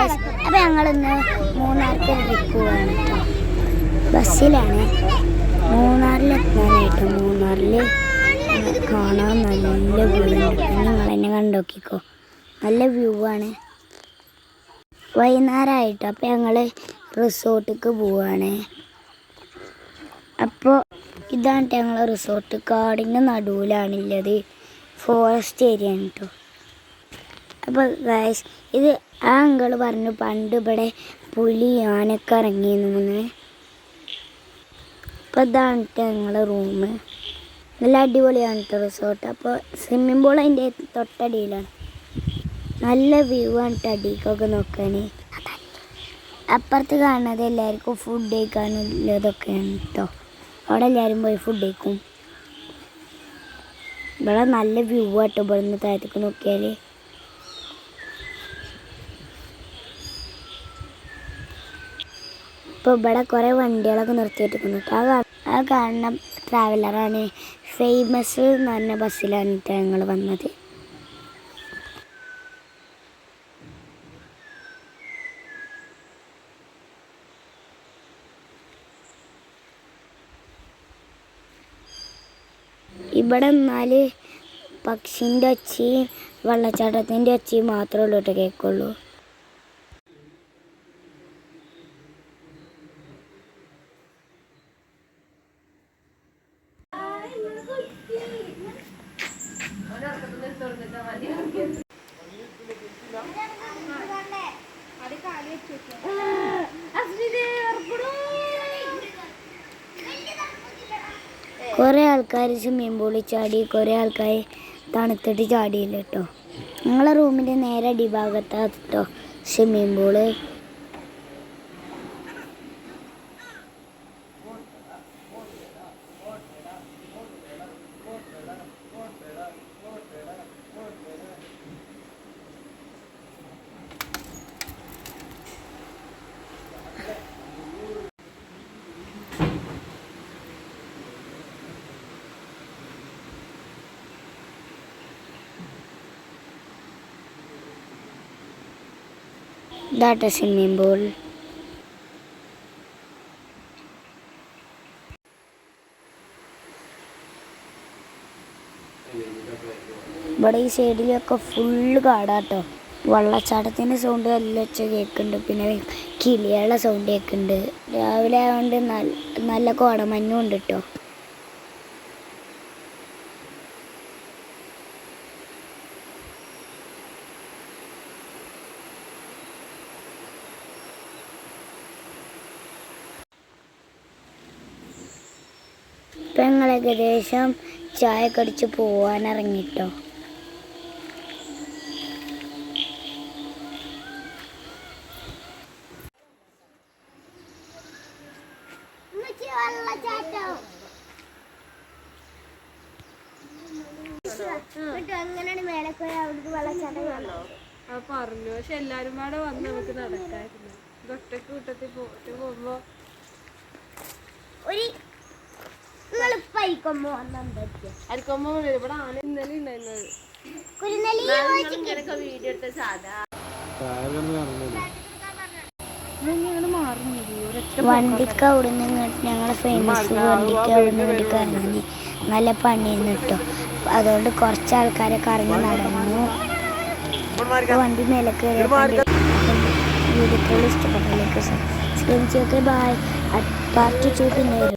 അപ്പം ഞങ്ങളിന്ന് മൂന്നാർക്ക് ട്രിപ്പ് പോവാണ് കേട്ടോ. ബസ്സിലാണ് മൂന്നാറിലെത്താനായിട്ട്. മൂന്നാറിൽ കാണാൻ നല്ല വ്യൂ ഉണ്ട്. നിങ്ങൾ എന്നെ കണ്ടോക്കിക്കോ, നല്ല വ്യൂ ആണ്. വൈകുന്നേരമായിട്ട് അപ്പം ഞങ്ങൾ റിസോർട്ടിലേക്ക് പോവാണ്. അപ്പോൾ ഇതാണ് ഞങ്ങൾ റിസോർട്ട്. കാടിൻ്റെ നടുവിലാണുള്ളത്. ഫോറസ്റ്റ് ഏരിയ ആണ് കേട്ടോ. അപ്പോൾ ഗൈസ്, ഇത് ആ അങ്കിൾ പറഞ്ഞു പണ്ട് ഇവിടെ പുലി ആനൊക്കെ ഇറങ്ങിയിരുന്നു. അപ്പോൾ ഇതാണ് ഞങ്ങളുടെ റൂം. നല്ല അടിപൊളിയാണ് കേട്ടോ റിസോർട്ട്. അപ്പോൾ സ്വിമ്മിംഗ് പൂൾ അതിൻ്റെ തൊട്ടടിയിലാണ്. നല്ല വ്യൂ ആണ് കേട്ടോ അടിക്കൊക്കെ നോക്കാൻ. അപ്പുറത്ത് കാണുന്നത് എല്ലാവർക്കും ഫുഡ് കഴിക്കാനുള്ളതൊക്കെയാണ് കേട്ടോ. അവിടെ എല്ലാവരും പോയി ഫുഡ് കഴിക്കും. ഇവിടെ നല്ല വ്യൂ ആട്ടോ ഇവിടെ നിന്ന് താഴത്തേക്ക് നോക്കിയാൽ. ഇപ്പോൾ ഇവിടെ കുറേ വണ്ടികളൊക്കെ നിർത്തിയിട്ടിരിക്കുന്നു. ആ കാണുന്ന ട്രാവലറാണ് ഫേമസ് എന്ന് പറഞ്ഞ ബസ്സിലാണ് ഞങ്ങൾ വന്നത്. ഇവിടെ എന്നാൽ പക്ഷിൻ്റെ ഒച്ചയും വെള്ളച്ചാട്ടത്തിൻ്റെ ഒച്ചയും മാത്രമേ ഉള്ളൂ കേട്ടോ കേൾക്കുള്ളൂ. കുറേ ആൾക്കാർ സ്വിമ്മിംഗ് പൂളിൽ ചാടി, കുറേ ആൾക്കാർ തണുത്തിട്ട് ചാടിയില്ല കേട്ടോ. ഞങ്ങളെ റൂമിൻ്റെ നേരെ അടിഭാഗത്താണ് കേട്ടോ സ്വിമ്മിംഗ് പൂള്. ഇതാട്ടെ സ്വിമ്മിംഗ് പൂൾ. ഇവിടെ ഈ സൈഡിലൊക്കെ ഫുള്ള് കാടാട്ടോ. വെള്ളച്ചാട്ടത്തിൻ്റെ സൗണ്ട് നല്ല ഒച്ച കേൾക്കുന്നുണ്ട്. പിന്നെ കിളികളുടെ സൗണ്ട് കേൾക്കുന്നുണ്ട്. രാവിലെ ആയതുകൊണ്ട് നല്ല കോടമഞ്ഞും ഉണ്ട് കേട്ടോ. ഇപ്പം ഞങ്ങൾ ഏകദേശം ചായ കടിച്ച് പോവാൻ ഇറങ്ങിട്ടോ. പറഞ്ഞു, പക്ഷെ എല്ലാരും കൂടെ വന്ന് നമുക്ക് നടക്കായിരുന്നു. ഒറ്റക്ക് കൂട്ടത്തിൽ പോകുമ്പോ ഇവിടെ ആന ഇന്നലെ ഉണ്ടായിരുന്നത്. വീഡിയോ എടുത്ത സാധാ വണ്ടിക്ക് അവിടെ നിന്ന് ഞങ്ങളെ ഫേമസ് വണ്ടിക്ക് അവിടെ നിന്ന് ഇങ്ങോട്ട് ഇറങ്ങി നല്ല പണിയെന്ന് കിട്ടും. അതുകൊണ്ട് കുറച്ച് ആൾക്കാരൊക്കെ ഇറങ്ങി നടന്നു. വണ്ടി മേലെ കയറി വീഡിയോ ഇഷ്ടപ്പെട്ടതിലേക്ക് ബൈ. പാർട്ട് 2 പിന്നെ വരും.